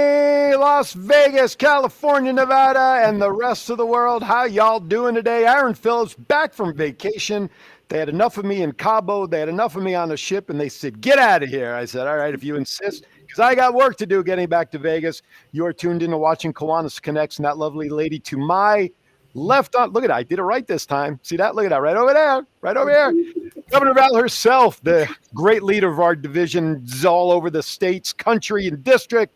Hey, Las Vegas, California, Nevada, and the rest of the world. How y'all doing today? Aaron Phillips back from vacation. They had enough of me in Cabo. They had enough of me on the ship, and they said, get out of here. I said, all right, if you insist, because I got work to do getting back to Vegas. You're tuned into watching Kiwanis Connects, and that lovely lady to my left on. Look at that. I did it right this time. See that? Look at that. Right over there. Right over there. Governor Val herself, the great leader of our divisions all over the states, country, and district.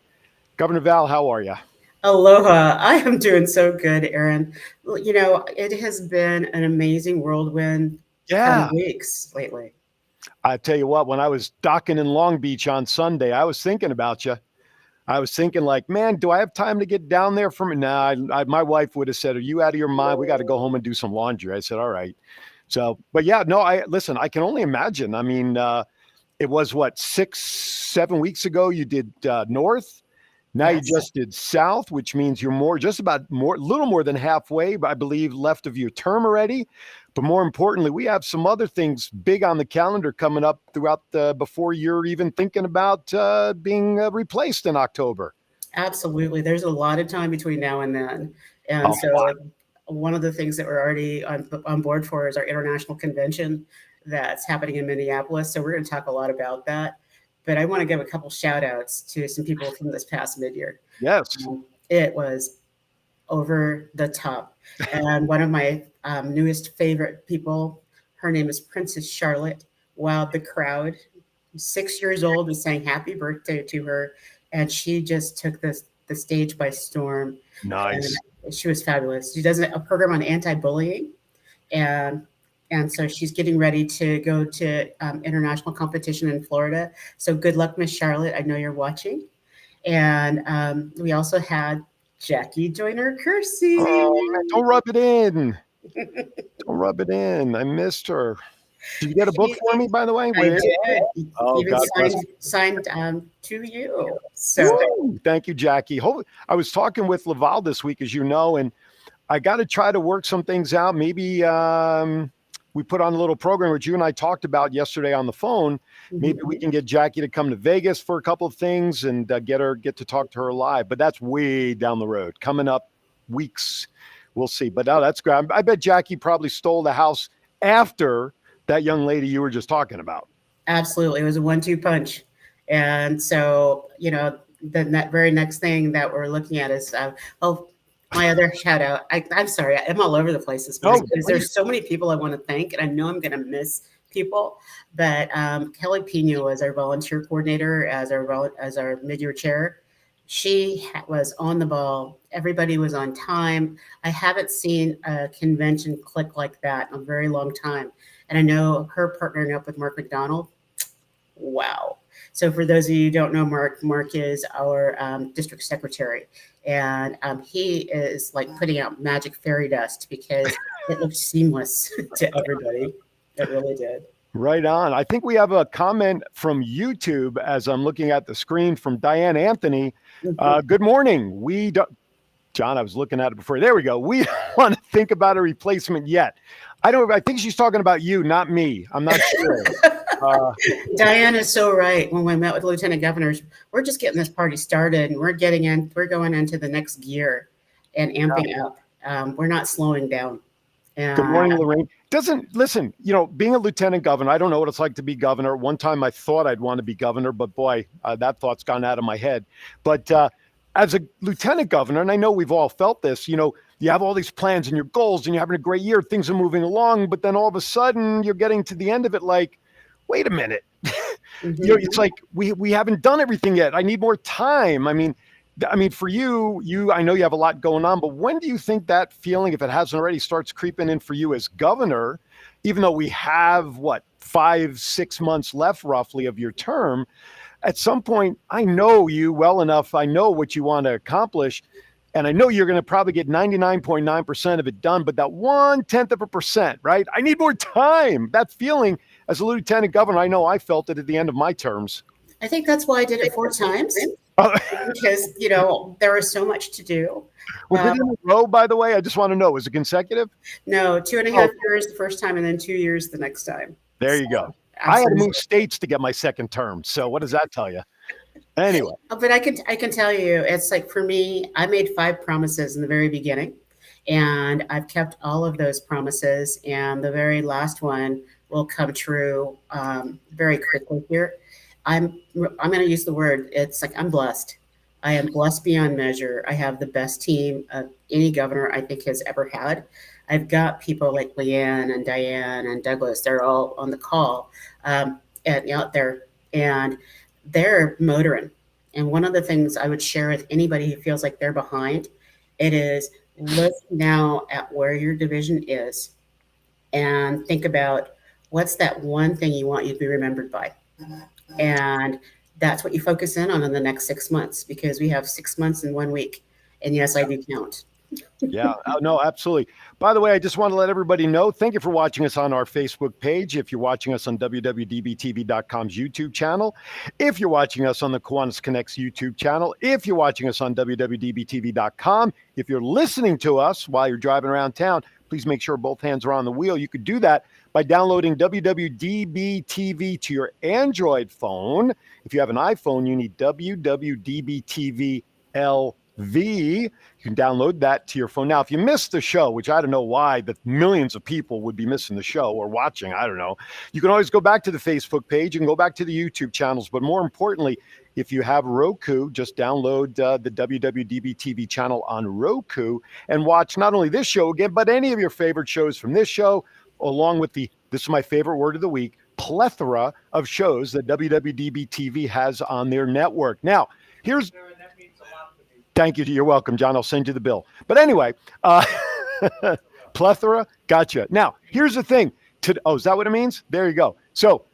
Governor Val, how are you? Aloha. I am doing so good, Aaron. You know, it has been an amazing whirlwind kind Yeah. of weeks lately. I tell you what, when I was docking in Long Beach on Sunday, I was thinking about you. I was thinking like, man, do I have time to get down there from it? Nah, my wife would have said, are you out of your mind? We got to go home and do some laundry. I said, all right. So, but yeah, no, listen, I can only imagine. I mean, it was what, 6-7 weeks ago you did north. Now you Yes, just did south, which means you're little more than halfway, I believe, left of your term already. But more importantly, we have some other things big on the calendar coming up throughout before you're even thinking about being replaced in October. absolutely. There's a lot of time between now and then. And Oh, so one of the things that we're already on board for is our international convention that's happening in Minneapolis. So we're going to talk a lot about that. But I want to give a couple shout outs to some people from this past mid-year. yes. It was over the top. And one of my newest favorite people, her name is Princess Charlotte, wowed the crowd. 6 years old, we sang happy birthday to her, and she just took the stage by storm. Nice. And she was fabulous. She does a program on anti-bullying, and and so she's getting ready to go to international competition in Florida. So good luck, Miss Charlotte. I know you're watching. And we also had Jackie Joyner Kersey. Oh, man, don't rub it in. Don't rub it in. I missed her. Did you get a book She, for me, by the way? I did Oh, even God bless. signed to you. So Woo! Thank you, Jackie. I was talking with Laval this week, as you know, and I got to try to work some things out. Maybe we put on a little program which you and I talked about yesterday on the phone. Maybe we can get Jackie to come to Vegas for a couple of things and get to talk to her live. But that's way down the road, coming up weeks. We'll see. But no, that's great. I bet Jackie probably stole the house after that young lady you were just talking about. absolutely, it was a 1-2 punch. And so then that very next thing that we're looking at is my other shout out. I'm sorry, I'm all over the place this morning because there's so many people I want to thank, and I know I'm going to miss people. But Kelly Pino is our volunteer coordinator, as our mid-year chair. She was on the ball. Everybody was on time. I haven't seen a convention click like that in a very long time. And I know her partnering up with Mark McDonald. Wow. So for those of you who don't know Mark is our district secretary, and he is like putting out magic fairy dust because it looked seamless to everybody. It really did. Right on. I think we have a comment from YouTube as I'm looking at the screen from Diane Anthony. Good morning. John, I was looking at it before. There we go. We don't want to think about a replacement yet. I think she's talking about you, not me. I'm not sure. Diane is so right. When we met with lieutenant governors, we're just getting this party started, and we're going into the next gear and amping up. We're not slowing down. Good morning, Lorraine. Listen, being a lieutenant governor, I don't know what it's like to be governor. One time I thought I'd want to be governor, but boy, that thought's gone out of my head. But as a lieutenant governor, and I know we've all felt this, you have all these plans and your goals and you're having a great year, things are moving along, but then all of a sudden you're getting to the end of it like, wait a minute. It's like we haven't done everything yet. I need more time. I mean, for you, I know you have a lot going on, but when do you think that feeling, if it hasn't already, starts creeping in for you as governor, even though we have 5-6 months left roughly of your term? At some point, I know you well enough. I know what you want to accomplish. And I know you're going to probably get 99.9% of it done, but that 0.1%, right? I need more time. That feeling as a lieutenant governor, I know I felt it at the end of my terms. I think that's why I did it 4 times. Because, there was so much to do. Was it in a row, by the way? I just want to know. Was it consecutive? No, 2.5 years the first time and then 2 years the next time. There you go. I had to move states to get my second term. So what does that tell you? Anyway, But I can tell you, it's like for me, I made 5 promises in the very beginning, and I've kept all of those promises. And the very last one will come true very quickly here. I'm going to use the word. It's like I'm blessed. I am blessed beyond measure. I have the best team of any governor I think has ever had. I've got people like Leanne and Diane and Douglas. They're all on the call and out there, and they're motoring. And one of the things I would share with anybody who feels like they're behind, it is look now at where your division is and think about what's that one thing you want you to be remembered by. And that's what you focus in on in the next 6 months, because we have 6 months in 1 week. And yes, I do count. Yeah, no, absolutely. By the way, I just want to let everybody know, thank you for watching us on our Facebook page. If you're watching us on WWDBTV.com's YouTube channel, if you're watching us on the Kiwanis Connects YouTube channel, if you're watching us on WWDBTV.com, if you're listening to us while you're driving around town, please make sure both hands are on the wheel. You could do that by downloading WWDBTV to your Android phone. If you have an iPhone, you need WWDBTV LV. You can download that to your phone. Now, if you missed the show, which I don't know why that millions of people would be missing the show or watching, I don't know, you can always go back to the Facebook page. You can go back to the YouTube channels. But more importantly, if you have Roku, just download the WWDB TV channel on Roku and watch not only this show again, but any of your favorite shows from this show, along with this is my favorite word of the week, plethora of shows that WWDB TV has on their network. Now, here's... Thank you. You're welcome, John. I'll send you the bill. But anyway, plethora, gotcha. Now, here's the thing. Is that what it means? There you go. So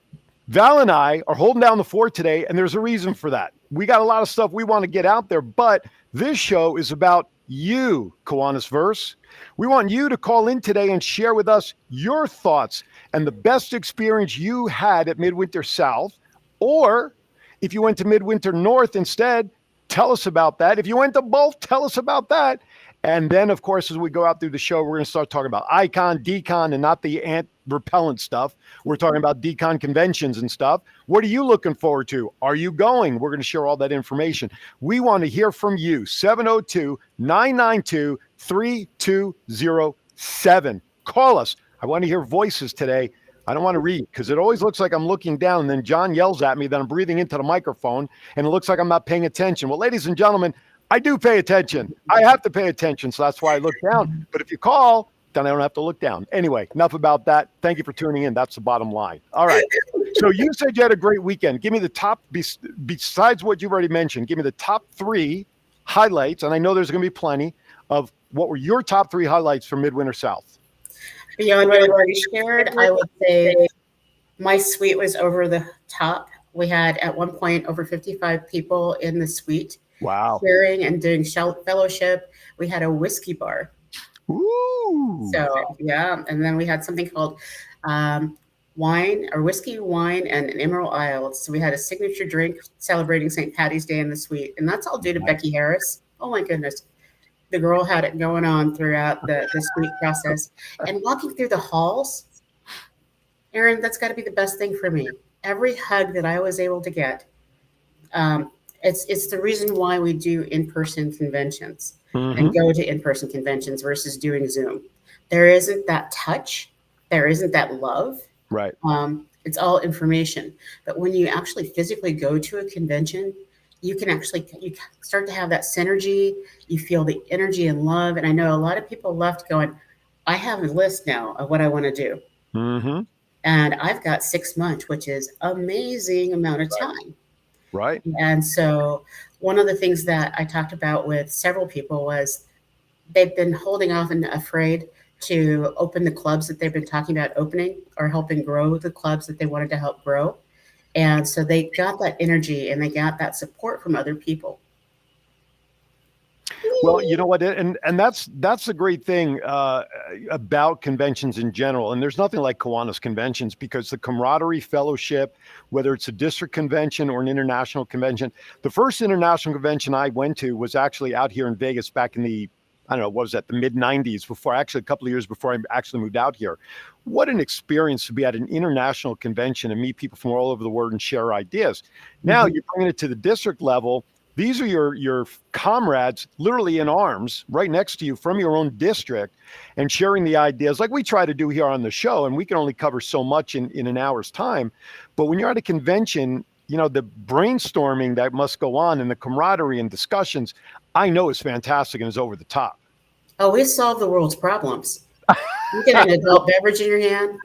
Val and I are holding down the fort today, and there's a reason for that. We got a lot of stuff we want to get out there, but this show is about you, Kiwanis Verse. We want you to call in today and share with us your thoughts and the best experience you had at Midwinter South, or if you went to Midwinter North instead, tell us about that. If you went to both, tell us about that. And then, of course, as we go out through the show, we're going to start talking about icon, decon, and not the ant repellent stuff. We're talking about decon conventions and stuff. What are you looking forward to? Are you going? We're going to share all that information. We want to hear from you. 702-992-3207. Call us. I want to hear voices today. I don't want to read because it always looks like I'm looking down and then John yells at me that I'm breathing into the microphone and it looks like I'm not paying attention. Well, ladies and gentlemen, I do pay attention. I have to pay attention. So that's why I look down. But if you call, then I don't have to look down. Anyway, enough about that. Thank you for tuning in. That's the bottom line. All right. So you said you had a great weekend. Give me the top, besides what you've already mentioned, give me the top 3 highlights. And I know there's going to be plenty of what were your top 3 highlights from Midwinter South. Beyond what I've already shared, I would say my suite was over the top. We had at one point over 55 people in the suite. Wow. Sharing and doing fellowship. We had a whiskey bar. Ooh. So, yeah. And then we had something called wine or whiskey, wine, and an Emerald Isle. So we had a signature drink celebrating St. Patty's Day in the suite. And that's all due to Becky Harris. Oh, my goodness. The girl had it going on throughout the suite process. And walking through the halls, Aaron, that's got to be the best thing for me. Every hug that I was able to get, it's the reason why we do in-person conventions and go to in-person conventions versus doing Zoom. There isn't that touch. There isn't that love. Right. It's all information. But when you actually physically go to a convention, you start to have that synergy. You feel the energy and love. And I know a lot of people left going, I have a list now of what I want to do. Mm-hmm. And I've got 6 months, which is amazing amount of time. Right. And so one of the things that I talked about with several people was they've been holding off and afraid to open the clubs that they've been talking about opening or helping grow the clubs that they wanted to help grow. And so they got that energy and they got that support from other people. Well, you know what, and that's the great thing about conventions in general. And there's nothing like Kiwanis conventions because the camaraderie, fellowship, whether it's a district convention or an international convention. The first international convention I went to was actually out here in Vegas back in the I don't know, what was that, the mid 90s, before actually a couple of years before I actually moved out here. What an experience to be at an international convention and meet people from all over the world and share ideas. Now you're bringing it to the district level. These are your comrades literally in arms right next to you from your own district and sharing the ideas like we try to do here on the show. And we can only cover so much in an hour's time. But when you're at a convention, you know, the brainstorming that must go on and the camaraderie and discussions, I know is fantastic and is over the top. Oh, we solve the world's problems. You get an adult beverage in your hand,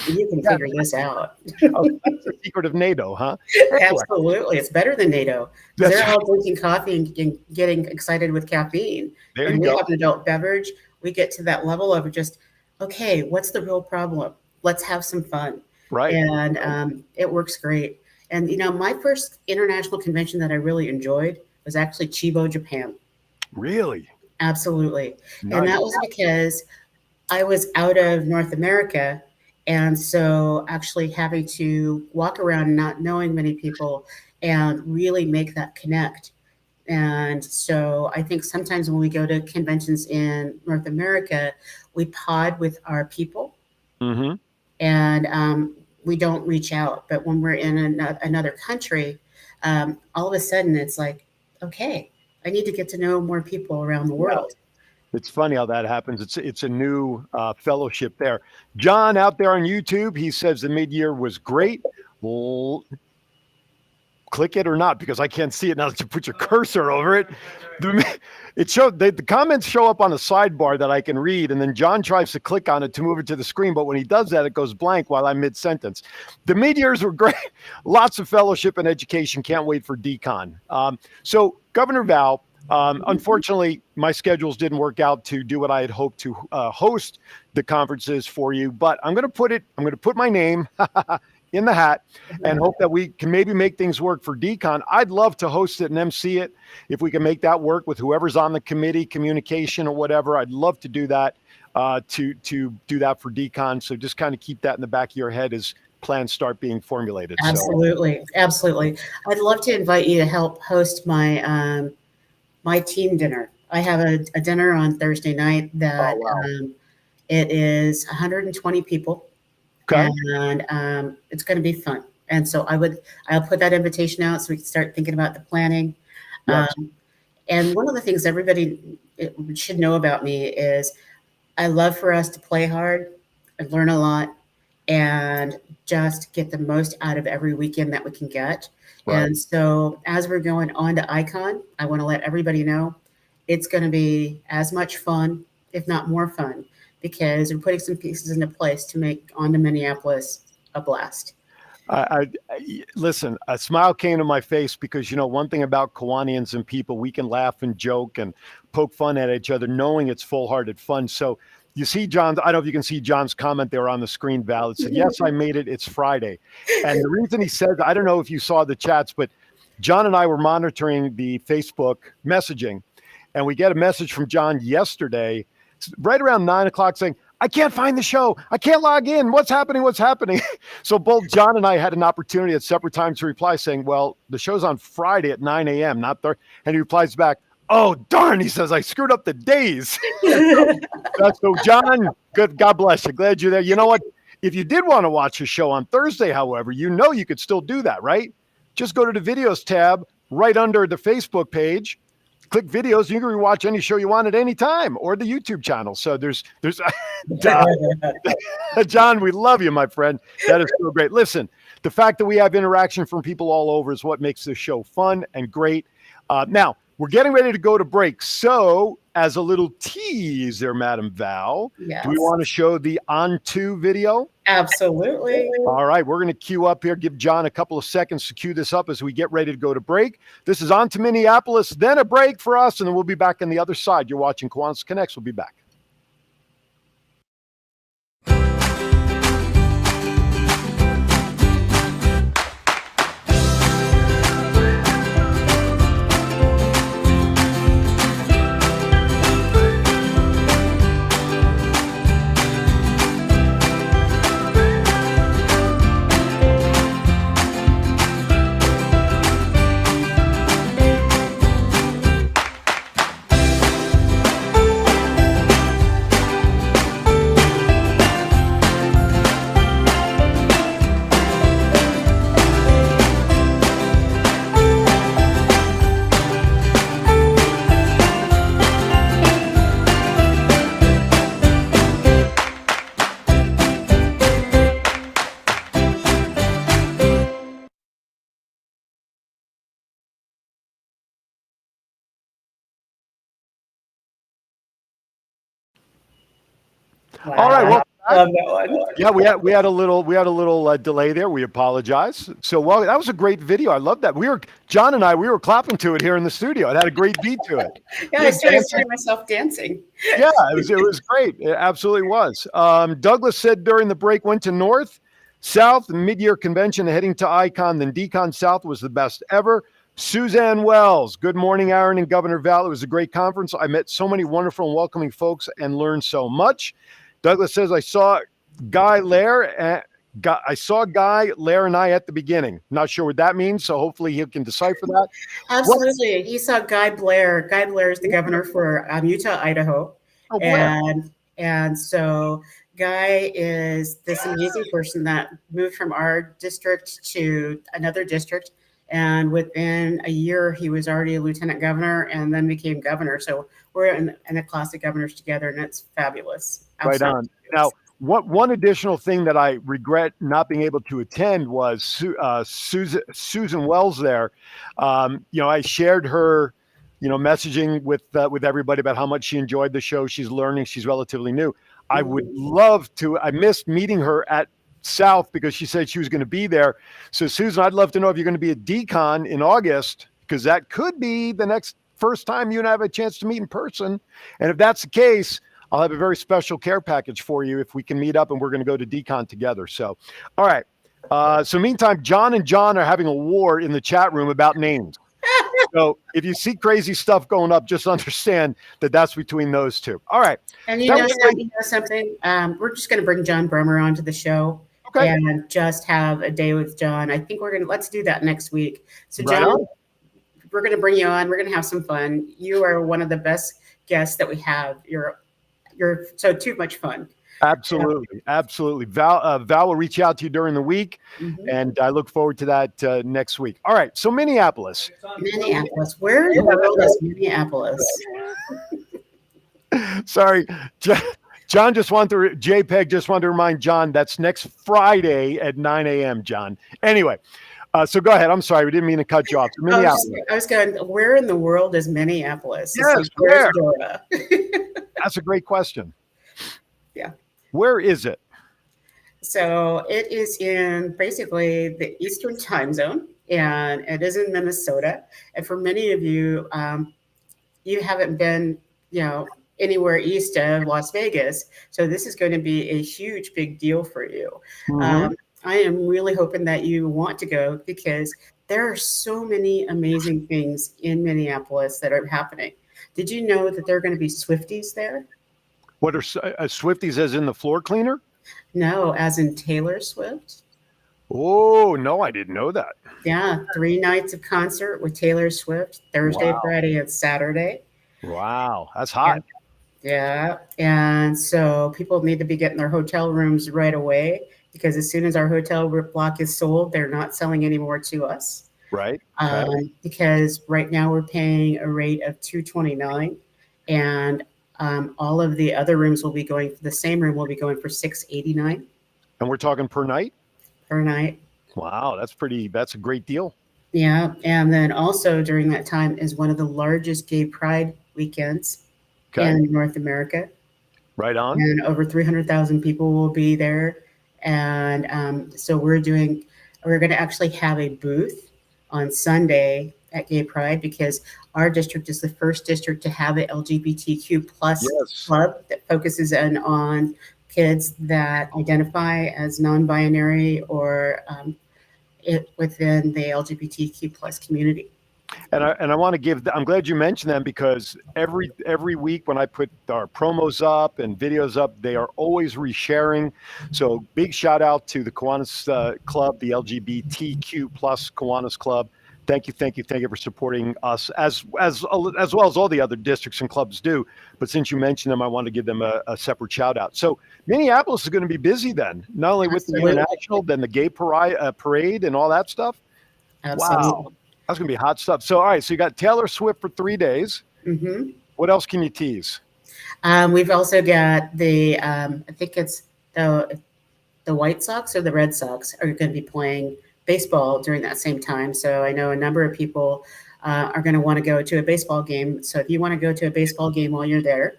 you can figure this out. Oh, that's the secret of NATO, huh? Absolutely. It's better than NATO. They're all drinking coffee and getting excited with caffeine. There and you we go. have an adult beverage. We get to that level of just, okay, what's the real problem? Let's have some fun. Right. And it works great. And, you know, my first international convention that I really enjoyed was actually Chibo, Japan. Really? Absolutely. Nice. And that was because I was out of North America. And so actually having to walk around not knowing many people and really make that connect. And so I think sometimes when we go to conventions in North America, we pod with our people and we don't reach out. But when we're in another country, all of a sudden it's like, okay, I need to get to know more people around the world. It's funny how that happens. It's a new fellowship there. John out there on YouTube, he says the mid-year was great. Well, click it or not, because I can't see it now that you put your cursor over it. It showed the comments show up on a sidebar that I can read, and then John tries to click on it to move it to the screen. But when he does that, it goes blank while I'm mid-sentence. The mid-years were great. Lots of fellowship and education. Can't wait for DCon. So Governor Val, unfortunately, my schedules didn't work out to do what I had hoped to host the conferences for you, but I'm going to put my name in the hat and hope that we can maybe make things work for DCon. I'd love to host it and MC it. If we can make that work with whoever's on the committee, communication or whatever, I'd love to do that, to do that for DCon. So just kind of keep that in the back of your head as plans start being formulated. Absolutely. Absolutely. I'd love to invite you to help host my, my team dinner. I have a dinner on Thursday night that it is 120 people. Okay. And it's going to be fun. And so I'll put that invitation out so we can start thinking about the planning. Yes. And one of the things everybody should know about me is I love for us to play hard and learn a lot and just get the most out of every weekend that we can get. Right. And so as we're going on to Icon, I want to let everybody know it's going to be as much fun, if not more fun, because we're putting some pieces into place to make On to Minneapolis a blast. Listen, a smile came to my face because, you know, one thing about Kiwanians and people, we can laugh and joke and poke fun at each other, knowing it's full-hearted fun. So you see John's, I don't know if you can see John's comment there on the screen, Val. It said, yes, I made it. It's Friday. And the reason he said, I don't know if you saw the chats, but John and I were monitoring the Facebook messaging, and we get a message from John yesterday, right around 9 o'clock, saying, I can't find the show. I can't log in. What's happening? What's happening? So both John and I had an opportunity at separate times to reply saying, well, the show's on Friday at 9 a.m., not Thursday. And he replies back, oh, darn. He says, I screwed up the days. So John, good. God bless you. Glad you're there. You know what? If you did want to watch a show on Thursday, however, you know you could still do that, right? Just go to the videos tab right under the Facebook page. Click videos. You can rewatch any show you want at any time, or the YouTube channel. So there's John, we love you, my friend. That is so great. Listen, the fact that we have interaction from people all over is what makes this show fun and great. Now we're getting ready to go to break. So as a little tease there, Madam Val, yes, do we want to show the On To video? Absolutely. All right, we're going to queue up here. Give John a couple of seconds to queue this up as we get ready to go to break. This is On To Minneapolis, then a break for us, and then we'll be back on the other side. You're watching Kiwanis Connects. We'll be back. Wow. All right. Well, Love that one. yeah, we had a little delay there. We apologize. So, well, that was a great video. I love that. John and I we were clapping to it here in the studio. It had a great beat to it. Yeah, I started seeing myself dancing. Yeah, it was great. It absolutely was. Douglas said during the break, went to North, South, mid-year convention, heading to Icon, then Decon South was the best ever. Suzanne Wells, good morning, Aaron and Governor Val. It was a great conference. I met so many wonderful and welcoming folks and learned so much. Douglas says, I saw Guy Lair, and I at the beginning. Not sure what that means, so hopefully he can decipher that. Absolutely. He saw Guy Blair. Guy Blair is the governor for Utah, Idaho. Oh, boy. And so Guy is this amazing person that moved from our district to another district. And within a year, he was already a lieutenant governor and then became governor. So we're in a class of governors together, and it's fabulous. Right on. Now, one additional thing that I regret not being able to attend was Susan Wells there. I shared her, messaging with everybody about how much she enjoyed the show. She's learning. She's relatively new. I would love to. I missed meeting her at South because she said she was going to be there. So, Susan, I'd love to know if you're going to be at Decon in August, because that could be the first time you and I have a chance to meet in person. And if that's the case, I'll have a very special care package for you if we can meet up, and we're going to go to Decon together. So, all right. So meantime, John and John are having a war in the chat room about names. So if you see crazy stuff going up, just understand that that's between those two. All right. And you know something? We're just going to bring John Bremer onto the show. Okay. And just have a day with John. I think let's do that next week. So John, we're going to bring you on. We're going to have some fun. You are one of the best guests that we have. You're so too much fun. Absolutely. Absolutely. Val will reach out to you during the week, and I look forward to that next week. All right. So Minneapolis. Where in the world is Minneapolis? Sorry. JPEG just wanted to remind John that's next Friday at 9 a.m., John. Anyway, so go ahead. I'm sorry. We didn't mean to cut you off. Minneapolis. I was going, where in the world is Minneapolis? Yes, where's Florida? That's a great question. Yeah. Where is it? So it is in basically the Eastern time zone, and it is in Minnesota. And for many of you, you haven't been, anywhere east of Las Vegas. So this is going to be a huge, big deal for you. I am really hoping that you want to go, because there are so many amazing things in Minneapolis that are happening. Did you know that there are going to be Swifties there? What are Swifties, as in the floor cleaner? No, as in Taylor Swift. Oh, no, I didn't know that. Yeah, 3 nights of concert with Taylor Swift, Thursday, Friday, and Saturday. Wow, that's hot. Yeah, and so people need to be getting their hotel rooms right away, because as soon as our hotel block is sold, they're not selling anymore to us. Right. Because right now we're paying a rate of $229, and all of the other rooms will be going. The same room will be going for $689. And we're talking per night. Per night. Wow, that's a great deal. Yeah, and then also during that time is one of the largest gay pride weekends in North America. Right on. And over 300,000 people will be there. And so we're going to actually have a booth on Sunday at Gay Pride, because our district is the first district to have an LGBTQ plus club that focuses on kids that identify as non-binary or within the LGBTQ plus community. And I want to give, I'm glad you mentioned them, because every week when I put our promos up and videos up, they are always resharing. So big shout out to the Kiwanis Club, the LGBTQ plus Kiwanis Club. Thank you for supporting us as well as all the other districts and clubs do. But since you mentioned them, I want to give them a separate shout out. So Minneapolis is going to be busy then, not only with the international, then the gay parade and all that stuff. Absolutely. Wow. That's going to be hot stuff. So, all right. So you got Taylor Swift for 3 days. What else can you tease? We've also got the, I think it's the White Sox or the Red Sox are going to be playing baseball during that same time. So I know a number of people are going to want to go to a baseball game. So if you want to go to a baseball game while you're there,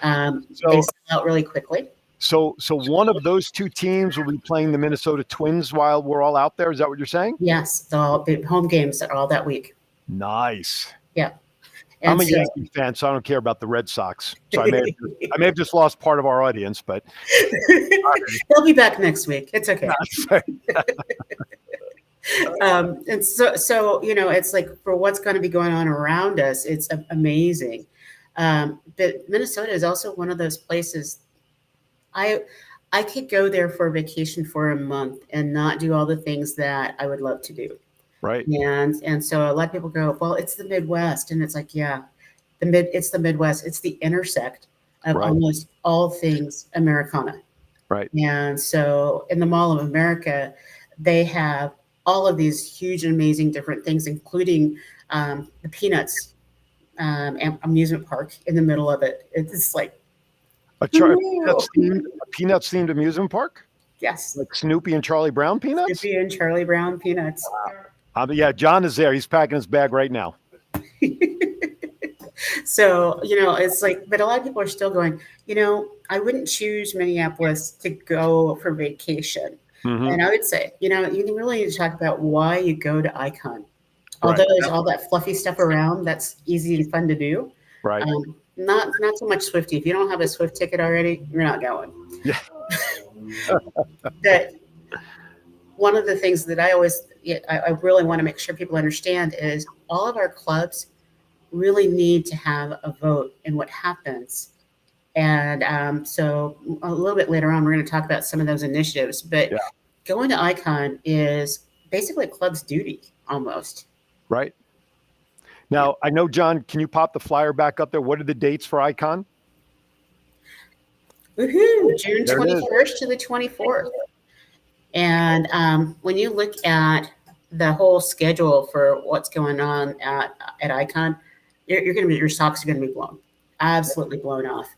they sell out really quickly. So one of those two teams will be playing the Minnesota Twins while we're all out there. Is that what you're saying? Yes, the home games are all that week. Nice. Yeah. I'm a Yankee fan, so I don't care about the Red Sox. So I may have just lost part of our audience, but they'll be back next week. It's okay. And so it's like for what's going to be going on around us, it's amazing. But Minnesota is also one of those places. I could go there for a vacation for a month and not do all the things that I would love to do. Right. And so a lot of people go, well, it's the Midwest. And it's like, yeah, it's the Midwest. It's the intersect of almost all things Americana. Right. And so in the Mall of America, they have all of these huge and amazing different things, including the Peanuts amusement park in the middle of it. It's like a Peanuts themed amusement park? Yes. Like Snoopy and Charlie Brown Peanuts? Snoopy and Charlie Brown Peanuts. Yeah, John is there. He's packing his bag right now. So, it's like, but a lot of people are still going, I wouldn't choose Minneapolis to go for vacation. Mm-hmm. And I would say, you really need to talk about why you go to Icon. Although there's all that fluffy stuff around, that's easy and fun to do. Right. Not so much Swifty. If you don't have a Swift ticket already, you're not going. Yeah. But one of the things that I really want to make sure people understand is all of our clubs really need to have a vote in what happens. And so a little bit later on, we're going to talk about some of those initiatives. But going to Icon is basically a club's duty almost. Right. Now, I know, John, can you pop the flyer back up there? What are the dates for Icon? Woohoo! June 21st to the 24th. And when you look at the whole schedule for what's going on at Icon, your socks are going to be blown, absolutely blown off.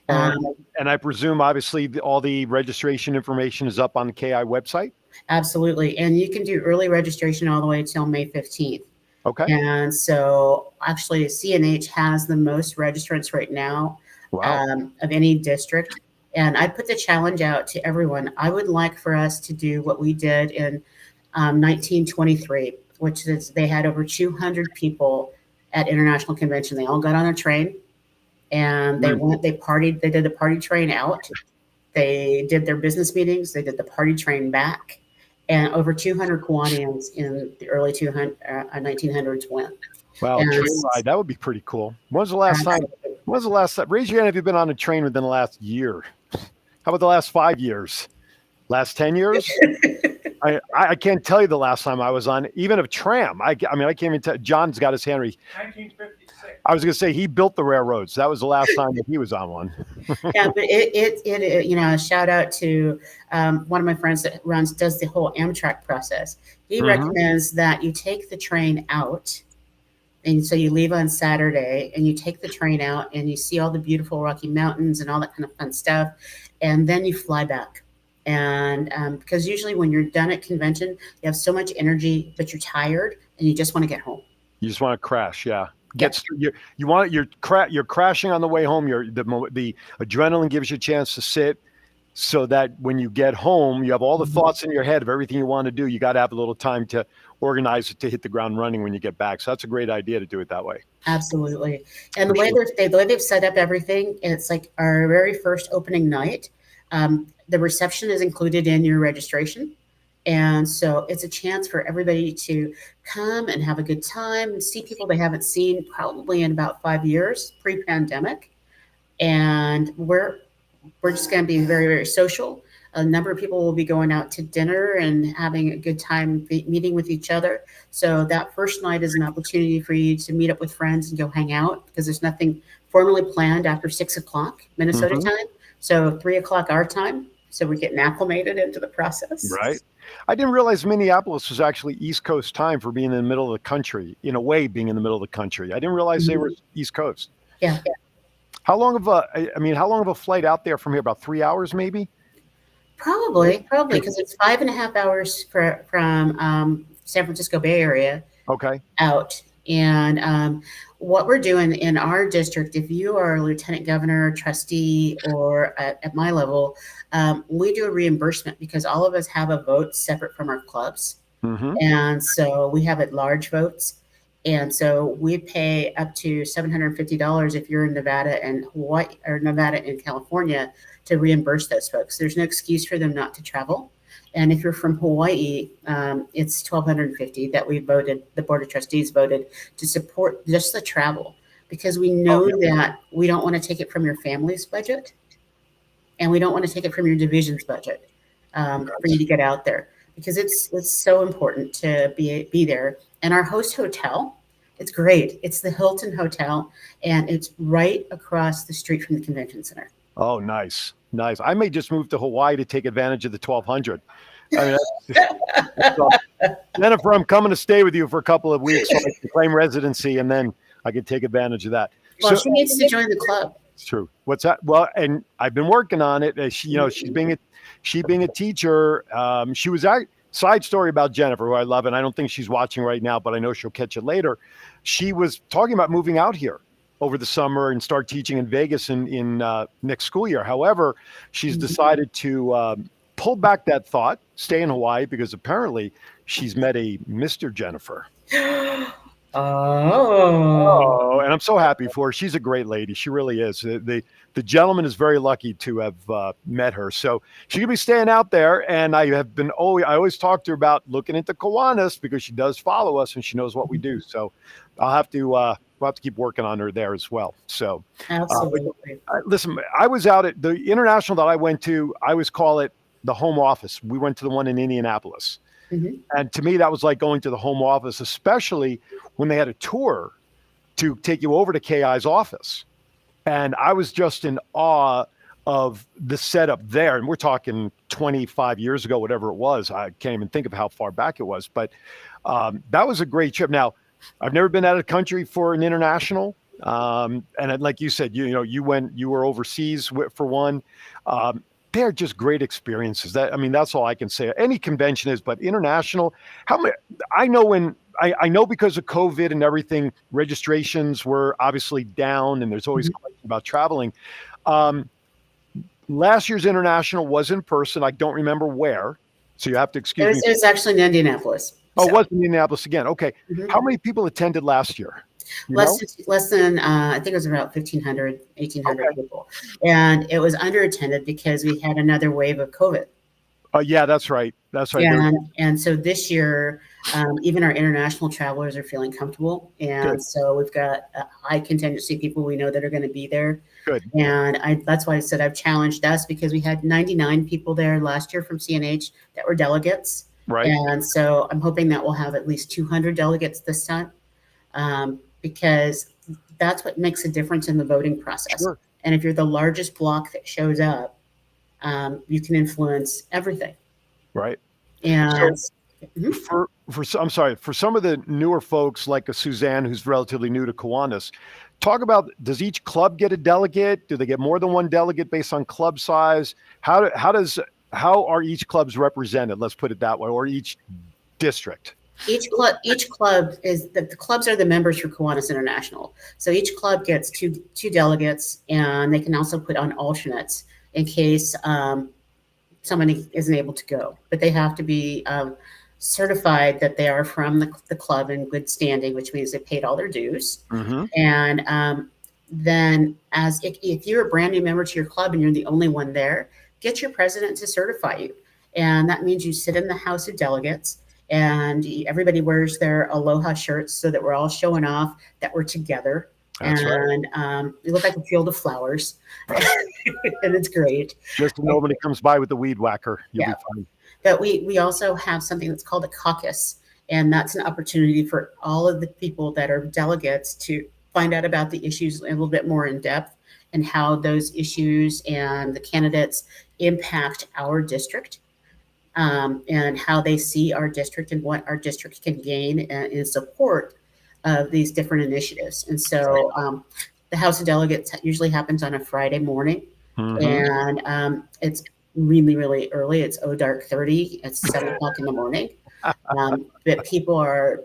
And I presume, obviously, all the registration information is up on the KI website? Absolutely. And you can do early registration all the way till May 15th. Okay. And so actually CNH has the most registrants right now of any district. And I put the challenge out to everyone. I would like for us to do what we did in 1923, which is they had over 200 people at International Convention. They all got on a train and they partied. They did the party train out. They did their business meetings. They did the party train back. And over 200 Kiwanians in the early 1900s went. Wow, train ride. That would be pretty cool. When was the last time? Raise your hand if you've been on a train within the last year. How about the last 5 years? Last 10 years? I can't tell you the last time I was on even a tram. I can't even tell. John's got his hand. 1956. I was going to say he built the railroads. That was the last time that he was on one. Yeah, but a shout out to one of my friends that does the whole Amtrak process. He recommends that you take the train out. And so you leave on Saturday and you take the train out and you see all the beautiful Rocky Mountains and all that kind of fun stuff. And then you fly back. And because usually when you're done at convention, you have so much energy, but you're tired and you just want to get home. You just want to crash. Yeah. You're crashing on the way home. The adrenaline gives you a chance to sit so that when you get home, you have all the thoughts in your head of everything you want to do. You got to have a little time to organize it to hit the ground running when you get back. So that's a great idea to do it that way. Absolutely. And the way they've set up everything, it's like our very first opening night. The reception is included in your registration. And so it's a chance for everybody to come and have a good time and see people they haven't seen probably in about 5 years pre-pandemic. And we're just going to be very, very social. A number of people will be going out to dinner and having a good time meeting with each other. So that first night is an opportunity for you to meet up with friends and go hang out because there's nothing formally planned after 6 o'clock Minnesota time. So 3 o'clock our time. So we're getting acclimated into the process. Right. I didn't realize Minneapolis was actually East Coast time for being in the middle of the country, in a way, being in the middle of the country. I didn't realize they were East Coast. Yeah. How long of a flight out there from here? About 3 hours, maybe? Probably, because it's 5.5 hours from San Francisco Bay Area. Okay. Out. And what we're doing in our district, if you are a lieutenant governor, trustee, or at my level, we do a reimbursement because all of us have a vote separate from our clubs. Mm-hmm. And so we have at large votes. And so we pay up to $750 if you're in Nevada and Hawaii or Nevada and California to reimburse those folks. There's no excuse for them not to travel. And if you're from Hawaii, it's $1,250 that we voted, the Board of Trustees voted to support just the travel because we know that we don't want to take it from your family's budget and we don't want to take it from your division's budget for you to get out there because it's so important to be there. And our host hotel, it's great. It's the Hilton Hotel, and it's right across the street from the convention center. Oh, nice. Nice. I may just move to Hawaii to take advantage of the 1,200. I mean, Jennifer, I'm coming to stay with you for a couple of weeks so I can claim residency, and then I can take advantage of that. Well, she needs to join the club. It's true. What's that? Well, and I've been working on it. She being a teacher. She was side story about Jennifer, who I love, and I don't think she's watching right now, but I know she'll catch it later. She was talking about moving out here over the summer and start teaching in Vegas in next school year. However, she's decided to pull back that thought, stay in Hawaii, because apparently she's met a Mr. Jennifer. Oh, and I'm so happy for her. She's a great lady. She really is. The gentleman is very lucky to have met her. So she could be staying out there. And I always talk to her about looking into Kiwanis because she does follow us and she knows what we do. So we'll have to keep working on her there as well. So absolutely. Listen, I was out at the international that I went to. I always call it the home office. We went to the one in Indianapolis. Mm-hmm. And to me, that was like going to the home office, especially when they had a tour to take you over to KI's office. And I was just in awe of the setup there. And we're talking 25 years ago, whatever it was. I can't even think of how far back it was. But that was a great trip. Now, I've never been out of the country for an international. And like you said, you were overseas for one. They're just great experiences. That's all I can say. Any convention is, but international. I know because of COVID and everything, registrations were obviously down, and there's always a question about traveling. Last year's international was in person. I don't remember where, so you have to excuse me. It was actually in Indianapolis. Oh, it was in Indianapolis again. Okay. Mm-hmm. How many people attended last year? Less than I think it was about 1,500, 1,800 people. And it was underattended because we had another wave of COVID. Yeah, that's right. That's right. And so this year, even our international travelers are feeling comfortable. And good. So we've got high contingency people we know that are going to be there. Good. And that's why I said I've challenged us because we had 99 people there last year from CNH that were delegates. Right. And so I'm hoping that we'll have at least 200 delegates this time. Because that's what makes a difference in the voting process. Sure. And if you're the largest block that shows up, you can influence everything. Right. And so for some of the newer folks like a Suzanne, who's relatively new to Kiwanis, talk about, does each club get a delegate? Do they get more than one delegate based on club size? How are each clubs represented? Let's put it that way, or each district. Each club is the clubs are the members for Kiwanis International. So each club gets two delegates, and they can also put on alternates in case somebody isn't able to go. But they have to be certified that they are from the club in good standing, which means they paid all their dues. Mm-hmm. And then, if you're a brand new member to your club and you're the only one there, get your president to certify you, and that means you sit in the House of Delegates. And everybody wears their aloha shirts so that we're all showing off that we're together. That's and right. We look like a field of flowers. And it's great. Just nobody comes by with the weed whacker. You'll be fine. But we also have something that's called a caucus. And that's an opportunity for all of the people that are delegates to find out about the issues a little bit more in depth and how those issues and the candidates impact our district. And how they see our district and what our district can gain in support of these different initiatives. And so the House of Delegates usually happens on a Friday morning. Mm-hmm. And it's really, really early. It's dark 30. It's 7 o'clock in the morning. But people are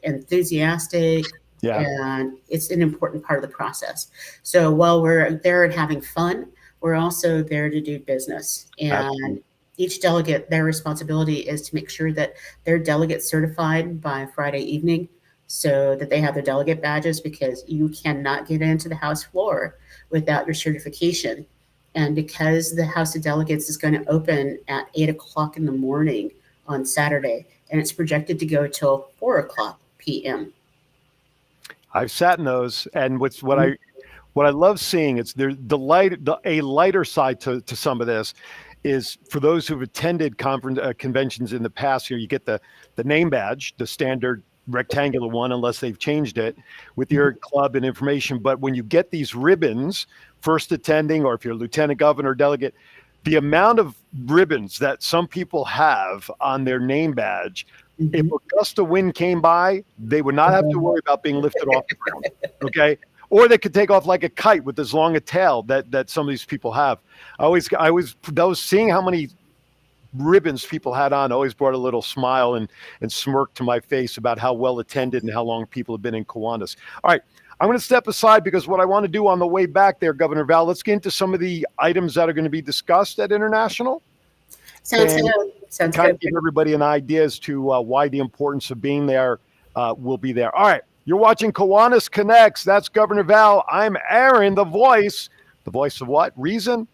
enthusiastic, Yeah. and it's an important part of the process. So while we're there and having fun, we're also there to do business. And Absolutely. each delegate, their responsibility is to make sure that they're delegate certified by Friday evening so that they have their delegate badges, because you cannot get into the House floor without your certification. And because the House of Delegates is going to open at 8 o'clock in the morning on Saturday, and it's projected to go till 4 o'clock p.m. I've sat in those, and what I love seeing is there's a lighter side to some of this is for those who've attended conventions in the past. Here, you get the name badge, the standard rectangular one, unless they've changed it with your club and information. But when you get these ribbons, first attending, or if you're lieutenant governor, delegate, the amount of ribbons that some people have on their name badge. If a gust of wind came by, they would not have to worry about being lifted off the ground. Okay. Or they could take off like a kite with as long a tail that some of these people have. I was seeing how many ribbons people had on, always brought a little smile and smirk to my face about how well attended and how long people have been in Kiwanis. All right. I'm going to step aside because what I want to do on the way back there, Governor Val, let's get into some of the items that are going to be discussed at International. Sounds good. Sounds kind good. of give everybody an idea as to why the importance of being there will be there. All right. You're watching Kiwanis Connects. That's Governor Val. I'm Aaron, the voice. The voice of what? Reason?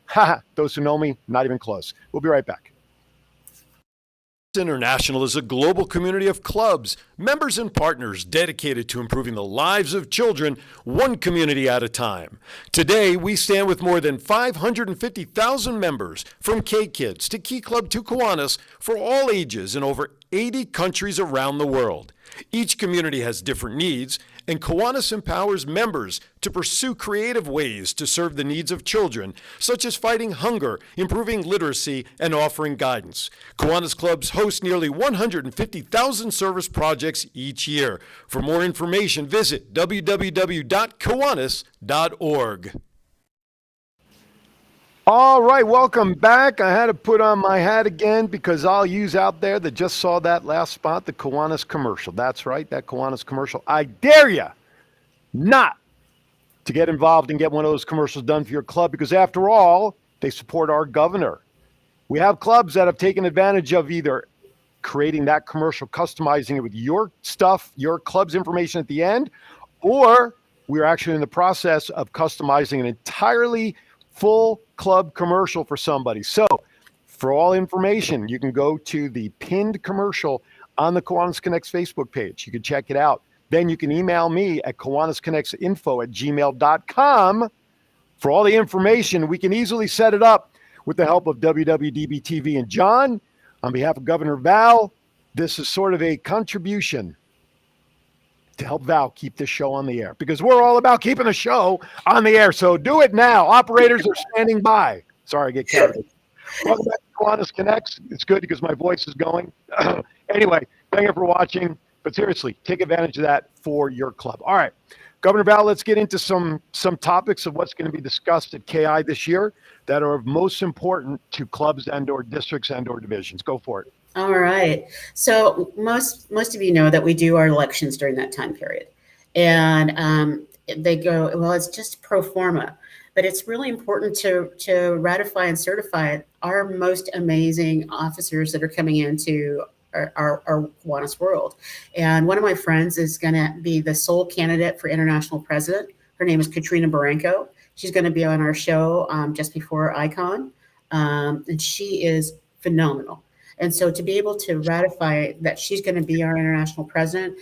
Those who know me, not even close. We'll be right back. International is a global community of clubs, members, and partners dedicated to improving the lives of children, one community at a time. Today, we stand with more than 550,000 members, from K-Kids to Key Club to Kiwanis, for all ages in over 80 countries around the world. Each community has different needs, and Kiwanis empowers members to pursue creative ways to serve the needs of children, such as fighting hunger, improving literacy, and offering guidance. Kiwanis clubs host nearly 150,000 service projects each year. For more information, visit www.kiwanis.org. All right, welcome back. I had to put on my hat again because all yous out there that just saw that last spot, the Kiwanis commercial. That's right, that Kiwanis commercial. I dare you not to get involved and get one of those commercials done for your club, because after all, they support our governor. We have clubs that have taken advantage of either creating that commercial, customizing it with your stuff, your club's information at the end, or we're actually in the process of customizing an entirely full club commercial for somebody. So for all information, you can go to the pinned commercial on the Kiwanis Connects Facebook page. You can check it out. Then you can email me at kiwanisconnectsinfo@gmail.com for all the information. We can easily set it up with the help of WWDBTV. And John, on behalf of Governor Val, this is sort of a contribution to help Val keep this show on the air, because we're all about keeping the show on the air. So do it now. Operators are standing by. Sorry, I get carried away. Welcome back to Kiwanis Connects. It's good because my voice is going. Anyway, thank you for watching. But seriously, take advantage of that for your club. All right, Governor Val, let's get into some topics of what's going to be discussed at KI this year that are of most important to clubs and or districts and or divisions. Go for it. All right. So most of you know that we do our elections during that time period, and they go, well, it's just pro forma, but it's really important to ratify and certify our most amazing officers that are coming into our Kiwanis world. And one of my friends is going to be the sole candidate for international president. Her name is Katrina Baranko. She's going to be on our show just before Icon, and she is phenomenal. And so to be able to ratify that she's going to be our international president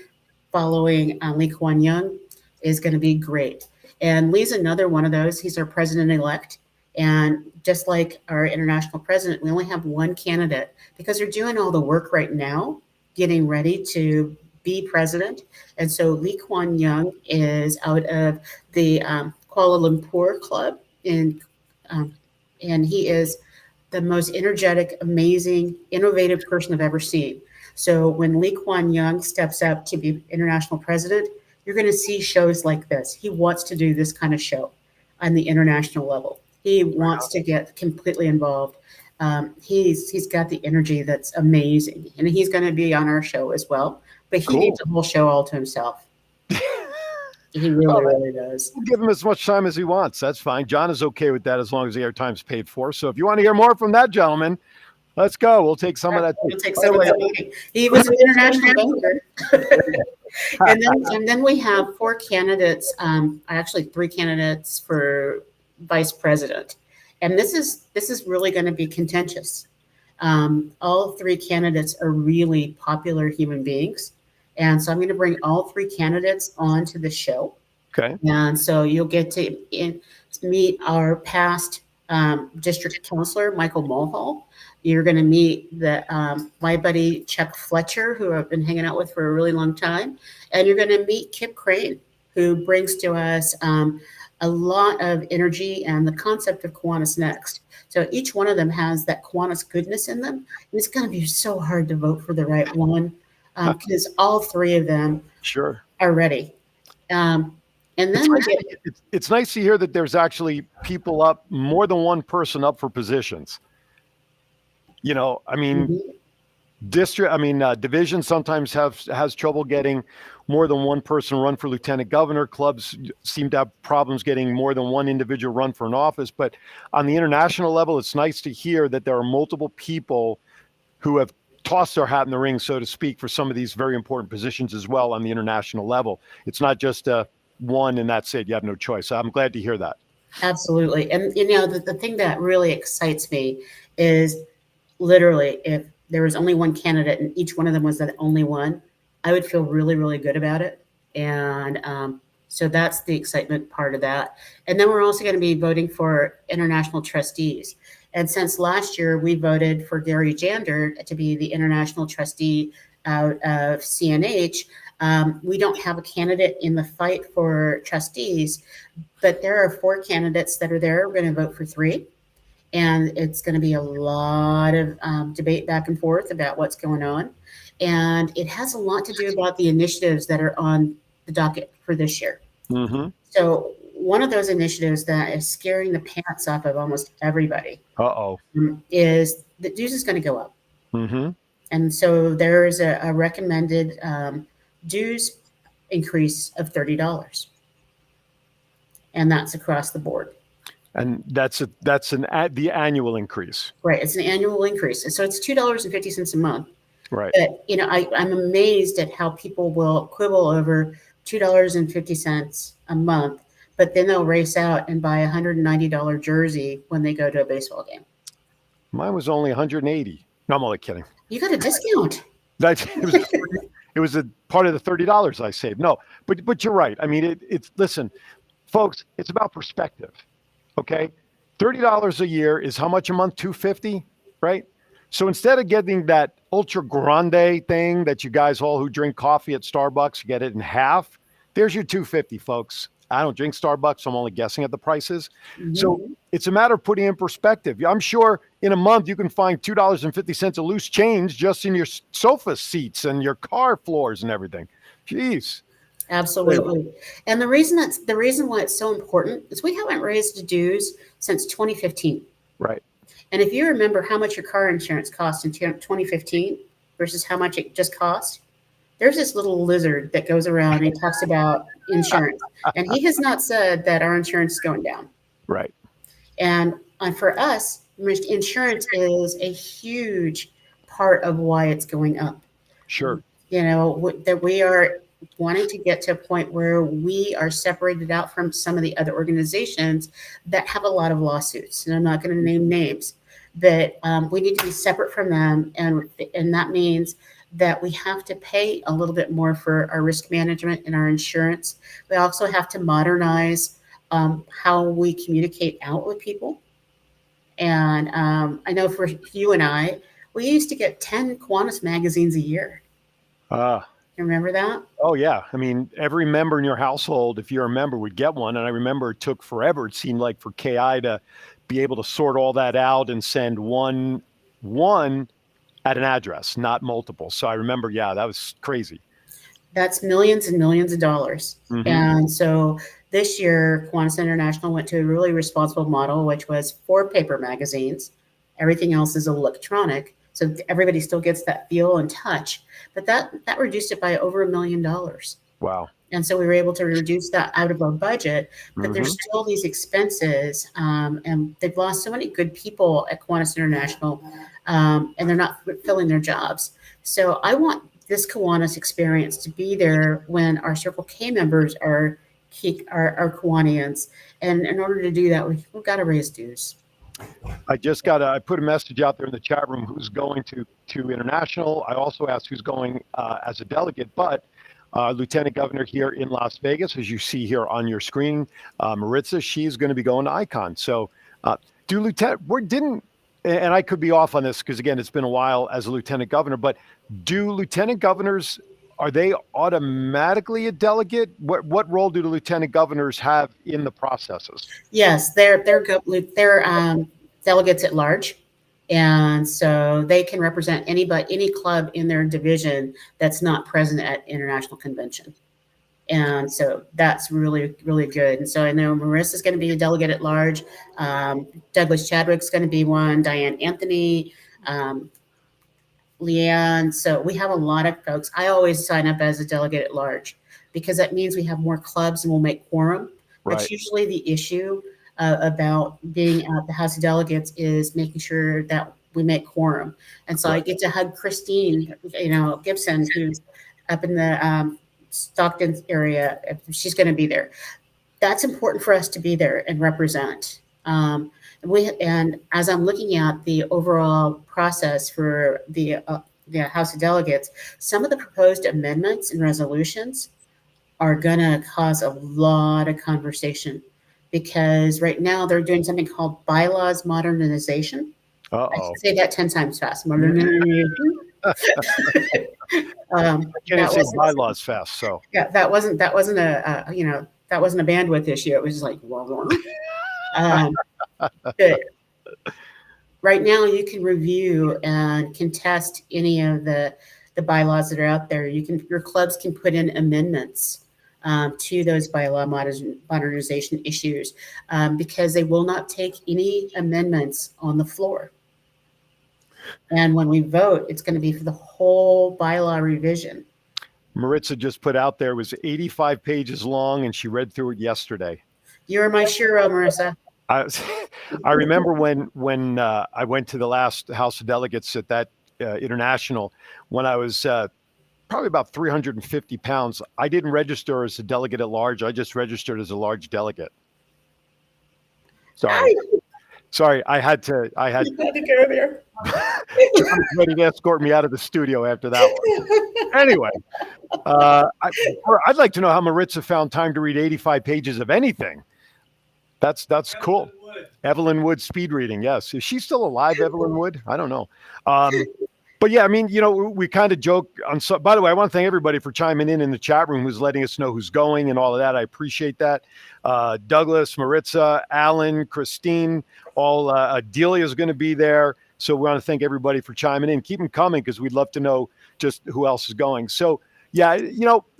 following Lee Kuan Yew is going to be great. And Lee's another one of those. He's our president-elect. And just like our international president, we only have one candidate because they're doing all the work right now, getting ready to be president. And so Lee Kuan Yew is out of the Kuala Lumpur club, and he is the most energetic, amazing, innovative person I've ever seen. So when Lee Kuan Yew steps up to be international president, you're going to see shows like this. He wants to do this kind of show on the international level. He wants to get completely involved. He's got the energy that's amazing, and he's going to be on our show as well. but he Cool. needs a whole show all to himself. He really, really does. We'll give him as much time as he wants. That's fine. John is okay with that as long as the airtime's paid for. So if you want to hear more from that gentleman, let's go. We'll take some of that. We'll take some of that meeting. He was an international banker. and then we have 4 candidates, actually 3 candidates for vice president. And this is really going to be contentious. All 3 candidates are really popular human beings. And so I'm going to bring all 3 candidates onto the show. Okay. And so you'll get to meet our past district counselor, Michael Mulhall. You're going to meet my buddy Chuck Fletcher, who I've been hanging out with for a really long time. And you're going to meet Kip Crane, who brings to us a lot of energy and the concept of Kiwanis Next. So each one of them has that Kiwanis goodness in them. And it's going to be so hard to vote for the right one because all 3 of them are ready. And then it's nice to hear that there's actually people up, more than one person up for positions. You know, I mean, division sometimes has trouble getting more than one person run for lieutenant governor. Clubs seem to have problems getting more than one individual run for an office. But on the international level, it's nice to hear that there are multiple people who have tossed their hat in the ring, so to speak, for some of these very important positions as well on the international level. It's not just one and that's it. You have no choice. I'm glad to hear that. Absolutely. And, you know, the thing that really excites me is literally if there was only one candidate and each one of them was the only one, I would feel really, really good about it. And so that's the excitement part of that. And then we're also going to be voting for international trustees. And since last year, we voted for Gary Jander to be the international trustee out of CNH. We don't have a candidate in the fight for trustees, but there are 4 candidates that are there. We're going to vote for 3. And it's going to be a lot of debate back and forth about what's going on. And it has a lot to do about the initiatives that are on the docket for this year. Mm-hmm. So one of those initiatives that is scaring the pants off of almost everybody is that dues is going to go up. Mm-hmm. And so there is a recommended dues increase of $30. And that's across the board. And that's the annual increase. Right. It's an annual increase. So it's $2.50 a month. Right. But, you know, I'm amazed at how people will quibble over $2.50 a month, but then they'll race out and buy a $190 jersey when they go to a baseball game. Mine was only $180. No, I'm only kidding. You got a discount. It was a part of the $30 I saved. No, but you're right. I mean, it's listen, folks, it's about perspective. Okay, $30 a year is how much a month? $250, right? So instead of getting that ultra grande thing that you guys all who drink coffee at Starbucks get it in half, there's your $250, folks. I don't drink Starbucks, so I'm only guessing at the prices. Mm-hmm. So it's a matter of putting in perspective. I'm sure in a month you can find $2.50 of loose change just in your sofa seats and your car floors and everything. Jeez. Absolutely. And the reason why it's so important is we haven't raised the dues since 2015. Right. And if you remember how much your car insurance cost in 2015 versus how much it just cost, there's this little lizard that goes around and talks about insurance. And he has not said that our insurance is going down. Right. And for us, insurance is a huge part of why it's going up. Sure. You know, that we are wanting to get to a point where we are separated out from some of the other organizations that have a lot of lawsuits. And I'm not going to name names, but we need to be separate from them. And that means that we have to pay a little bit more for our risk management and our insurance. We also have to modernize how we communicate out with people. And I know for you and I, we used to get 10 Kiwanis magazines a year. Remember that? Oh, yeah. I mean, every member in your household, if you're a member, would get one. And I remember it took forever, it seemed like, for KI to be able to sort all that out and send one at an address, not multiple. So I remember, yeah, that was crazy. That's millions and millions of dollars. Mm-hmm. And so this year, Kiwanis International went to a really responsible model, which was 4 paper magazines. Everything else is electronic. So everybody still gets that feel and touch, but that reduced it by over $1 million. Wow. And so we were able to reduce that out of our budget, but there's Mm-hmm. still these expenses, and they've lost so many good people at Kiwanis International, and they're not filling their jobs. So I want this Kiwanis experience to be there when our Circle K members are Kiwanians, and in order to do that, we've got to raise dues. I put a message out there in the chat room who's going to international. I also asked who's going as a delegate, but Lieutenant Governor here in Las Vegas, as you see here on your screen, Maritza, she's going to be going to Icon. So do Lieutenant, and I could be off on this because again, it's been a while as a Lieutenant Governor, but do Lieutenant Governors, are they automatically a delegate? What role do the Lieutenant Governors have in the processes? Yes, they're delegates at large, and so they can represent any club in their division that's not present at international convention. And so that's really, really good. And so I know Marissa's going to be a delegate at large. Douglas Chadwick's going to be one. Diane Anthony, Leanne. So we have a lot of folks. I always sign up as a delegate at large because that means we have more clubs and we'll make quorum. Right. That's usually the issue about being at the House of Delegates is making sure that we make quorum. And so I get to hug Christine, Gibson, who's up in the Stockton area. She's going to be there. That's important for us to be there and represent. And as I'm looking at the overall process for the House of Delegates, some of the proposed amendments and resolutions are going to cause a lot of conversation because right now they're doing something called bylaws modernization. Uh-oh. I should say that 10 times fast. Modernization. I can't say bylaws fast, so yeah, that wasn't a bandwidth issue. It was just like, but right now you can review and contest any of the bylaws that are out there. Your clubs can put in amendments to those bylaw modernization issues because they will not take any amendments on the floor. And when we vote, it's going to be for the whole bylaw revision. Maritza just put out there was 85 pages long, and she read through it yesterday. You're my shero, Marissa. I remember when I went to the last House of Delegates at that international, when I was probably about 350 pounds. I didn't register as a delegate at large. I just registered as a large delegate. Sorry, I had to go there. Ready to escort me out of the studio after that one. Anyway, I'd like to know how Maritza found time to read 85 pages of anything. That's cool. Evelyn Wood speed reading. Yes. Is she still alive, Evelyn Wood? I don't know. But yeah, I mean, we kind of joke on. By the way, I want to thank everybody for chiming in the chat room, who's letting us know who's going and all of that. I appreciate that. Douglas, Maritza, Alan, Christine, all Delia is going to be there. So we want to thank everybody for chiming in. Keep them coming because we'd love to know just who else is going. So yeah,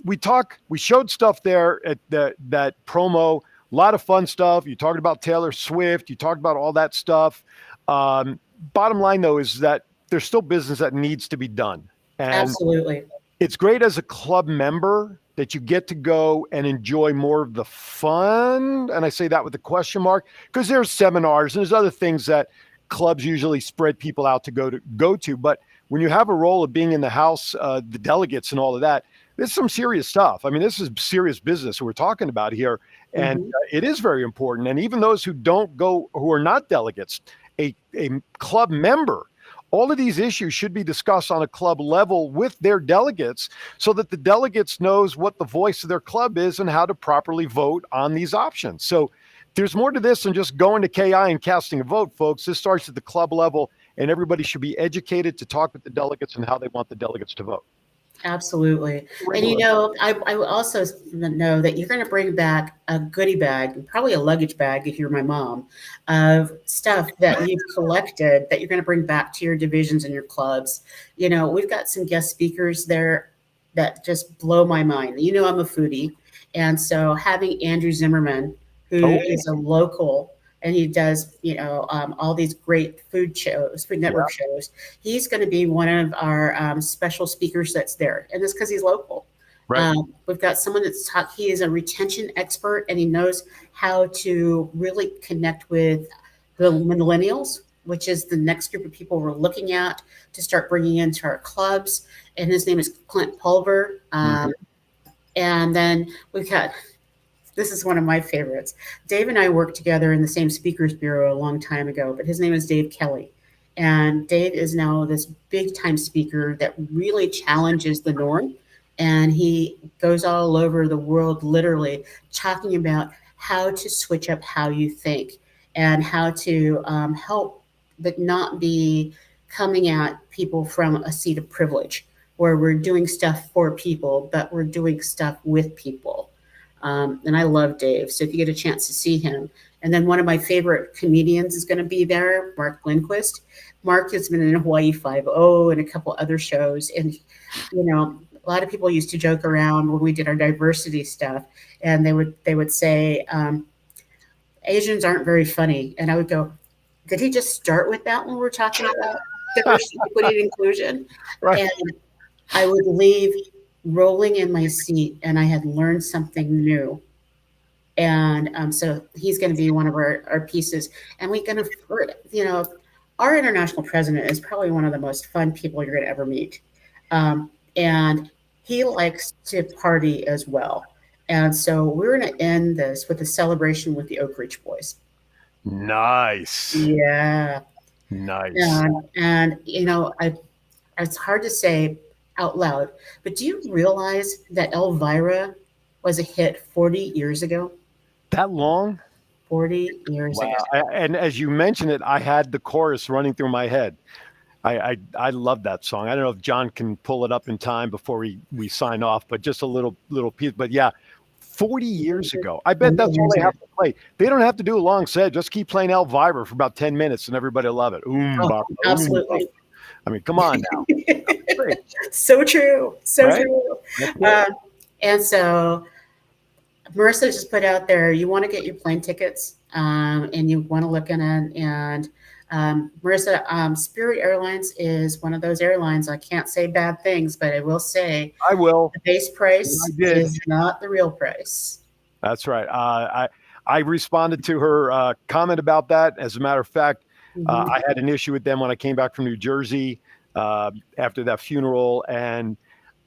we showed stuff there at that promo. A lot of fun stuff. You talked about Taylor Swift. You talked about all that stuff. Bottom line, though, is that there's still business that needs to be done. And absolutely. It's great as a club member that you get to go and enjoy more of the fun. And I say that with a question mark because there's seminars and there's other things that clubs usually spread people out to go to. But when you have a role of being in the House, the delegates and all of that, there's some serious stuff. I mean, this is serious business we're talking about here. And it is very important. And even those who don't go, who are not delegates, a club member, all of these issues should be discussed on a club level with their delegates so that the delegates knows what the voice of their club is and how to properly vote on these options. So there's more to this than just going to KI and casting a vote, folks. This starts at the club level, and everybody should be educated to talk with the delegates and how they want the delegates to vote. Absolutely. And I also know that you're going to bring back a goodie bag, probably a luggage bag if you're my mom, of stuff that you've collected that you're going to bring back to your divisions and your clubs. We've got some guest speakers there that just blow my mind. I'm a foodie. And so having Andrew Zimmerman, who is a local and he does, all these great food shows, Food Yeah. Network shows. He's going to be one of our special speakers that's there, and it's because he's local. Right. We've got someone he is a retention expert, and he knows how to really connect with the millennials, which is the next group of people we're looking at to start bringing into our clubs. And his name is Clint Pulver. And then we've got, this is one of my favorites. Dave and I worked together in the same speakers bureau a long time ago, but his name is Dave Kelly. And Dave is now this big time speaker that really challenges the norm. And he goes all over the world, literally talking about how to switch up how you think and how to help, but not be coming at people from a seat of privilege where we're doing stuff for people, but we're doing stuff with people. And I love Dave. So if you get a chance to see him. And then one of my favorite comedians is going to be there, Mark Lindquist. Mark has been in Hawaii Five-0 and a couple other shows. And, a lot of people used to joke around when we did our diversity stuff, and they would say, Asians aren't very funny. And I would go, did he just start with that when we're talking about diversity, equity, and inclusion? Right. And I would leave rolling in my seat, and I had learned something new. And so he's going to be one of our pieces. And we're going to, our international president is probably one of the most fun people you're going to ever meet. And he likes to party as well. And so we're going to end this with a celebration with the Oak Ridge Boys. Nice. Yeah. Nice. And it's hard to say out loud, but do you realize that Elvira was a hit 40 years ago? That long? 40 years ago. And as you mentioned it, I had the chorus running through my head. I love that song. I don't know if John can pull it up in time before we sign off, but just a little piece. But yeah, 40 years ago. I bet that's all they have to play. They don't have to do a long set. Just keep playing Elvira for about 10 minutes and everybody will love it. Absolutely. I mean, come on now. So true. So true. And so Marissa just put out there, you want to get your plane tickets and you want to look in it. And Marissa, Spirit Airlines is one of those airlines. I can't say bad things, but I will say the base price is not the real price. That's right. I responded to her comment about that. As a matter of fact, I had an issue with them when I came back from New Jersey after that funeral. And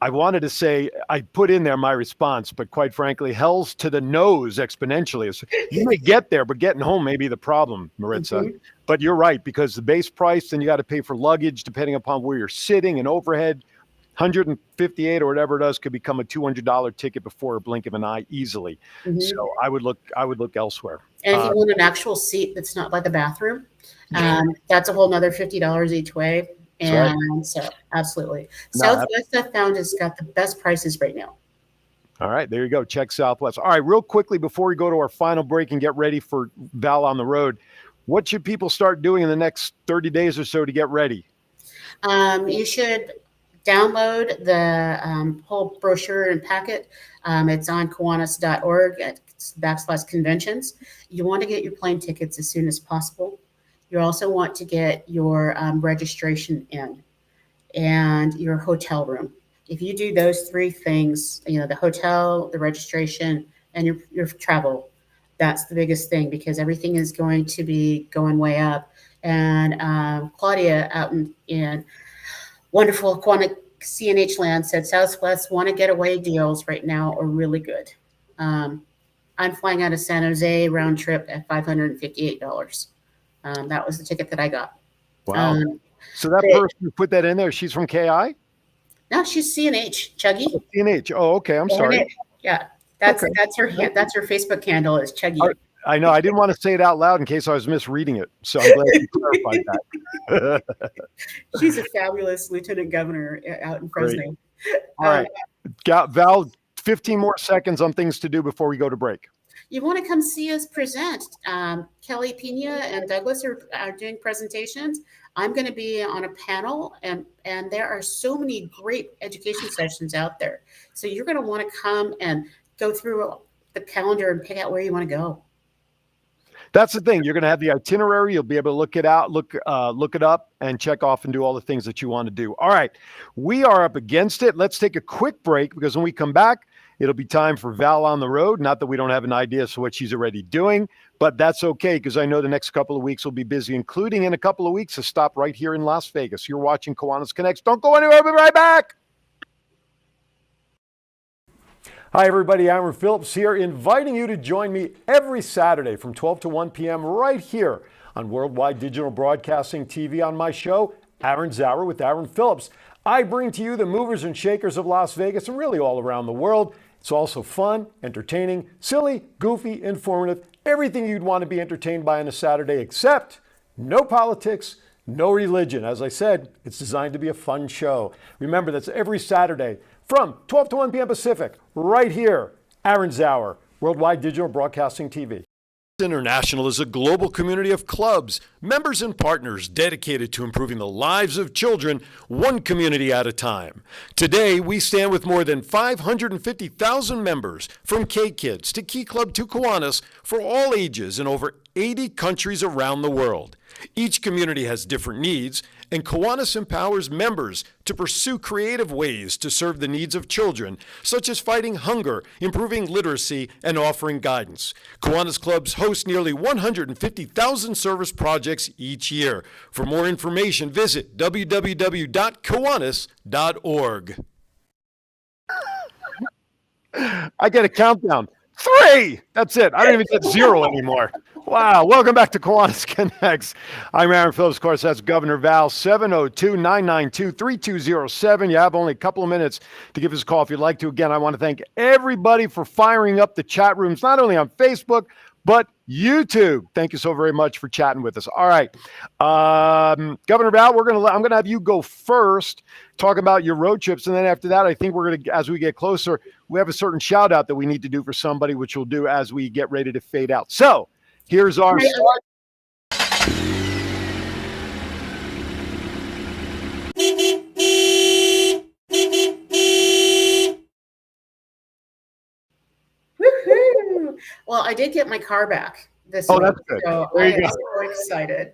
I wanted to say, I put in there my response, but quite frankly, hell's to the nose exponentially. So you may get there, but getting home may be the problem, Maritza. But you're right, because the base price, then you got to pay for luggage, depending upon where you're sitting and overhead. $158 or whatever it is could become a $200 ticket before a blink of an eye easily. So I would look elsewhere. And if you want an actual seat that's not by the bathroom, that's a whole nother $50 each way. And so absolutely. Southwest I found has got the best prices right now. All right, there you go. Check Southwest. All right, real quickly before we go to our final break and get ready for Val on the road, what should people start doing in the next 30 days or so to get ready? You should download the whole brochure and packet. It's on Kiwanis.org /conventions. You want to get your plane tickets as soon as possible. You also want to get your registration in and your hotel room. If you do those three things, the hotel, the registration, and your travel, that's the biggest thing, because everything is going to be going way up. And Claudia out in wonderful Quantic CNH land said Southwest want to get away deals right now are really good. I'm flying out of San Jose round trip at $558. That was the ticket that I got. Wow. So that person who put that in there, she's from KI? No, she's CNH, Chuggy. Oh, CNH. Oh, okay. I'm sorry. Yeah. That's her Facebook handle is Chuggy. I know. I didn't want to say it out loud in case I was misreading it. So I'm glad you clarified that. She's a fabulous lieutenant governor out in Fresno. All right. Val, 15 more seconds on things to do before we go to break. You want to come see us present. Kelly Pena and Douglas are doing presentations. I'm going to be on a panel, and there are so many great education sessions out there. So you're going to want to come and go through the calendar and pick out where you want to go. That's the thing. You're going to have the itinerary. You'll be able to look it out, look it up, and check off and do all the things that you want to do. All right, we are up against it. Let's take a quick break because when we come back, it'll be time for Val on the road. Not that we don't have an idea as to what she's already doing, but that's okay because I know the next couple of weeks will be busy, including in a couple of weeks a stop right here in Las Vegas. You're watching Kiwanis Connects. Don't go anywhere. We'll be right back. Hi, everybody. Aaron Phillips here, inviting you to join me every Saturday from 12 to 1 p.m. right here on Worldwide Digital Broadcasting TV on my show, Aaron's Hour with Aaron Phillips. I bring to you the movers and shakers of Las Vegas and really all around the world. It's also fun, entertaining, silly, goofy, informative, everything you'd want to be entertained by on a Saturday, except no politics, no religion. As I said, it's designed to be a fun show. Remember, that's every Saturday from 12 to 1 p.m. Pacific, right here, Aaron's Hour, Worldwide Digital Broadcasting TV. International is a global community of clubs, members, and partners dedicated to improving the lives of children one community at a time. Today, we stand with more than 550,000 members, from K-Kids to Key Club to Kiwanis, for all ages in over 80 countries around the world. Each community has different needs, and Kiwanis empowers members to pursue creative ways to serve the needs of children, such as fighting hunger, improving literacy, and offering guidance. Kiwanis clubs host nearly 150,000 service projects each year. For more information, visit www.kiwanis.org. I get a countdown. 3! That's it. I don't even get 0 anymore. Wow. Welcome back to Kiwanis Connects. I'm Aaron Phillips. Of course, that's Governor Val, 702-992-3207. You have only a couple of minutes to give us a call if you'd like to. Again, I want to thank everybody for firing up the chat rooms, not only on Facebook, but YouTube. Thank you so very much for chatting with us. All right. Governor Val, I'm gonna have you go first, talk about your road trips, and then after that, I think we're gonna, as we get closer, we have a certain shout out that we need to do for somebody, which we'll do as we get ready to fade out. So here's our start. Woohoo! Well, I did get my car back this week, that's good. so There I you am go. so excited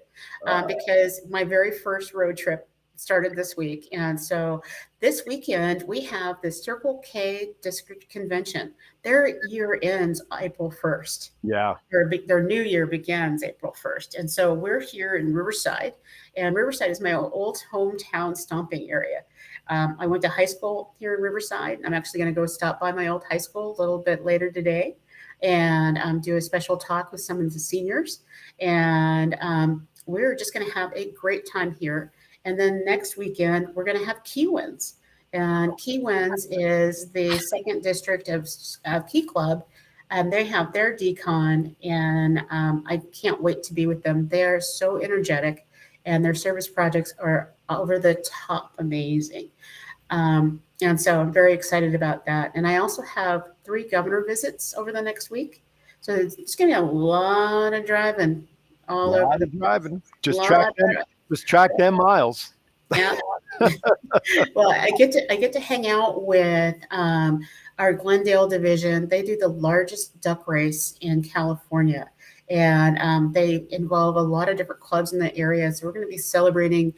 because my very first road trip started this week. And so this weekend, we have the Circle K District Convention. Their year ends April 1st. Yeah. Their new year begins April 1st. And so we're here in Riverside, and Riverside is my old hometown stomping area. I went to high school here in Riverside. I'm actually going to go stop by my old high school a little bit later today and do a special talk with some of the seniors. And we're just going to have a great time here. And then next weekend, we're going to have Kiwanis. And Kiwanis is the second district of Key Club. And they have their decon, and I can't wait to be with them. They're so energetic, and their service projects are over the top amazing. And so I'm very excited about that. And I also have 3 governor visits over the next week. So it's going to be a lot of driving all over the driving. Just track them miles. Yeah. Well, I get to hang out with our Glendale division. They do the largest duck race in California, and they involve a lot of different clubs in the area. So we're going to be celebrating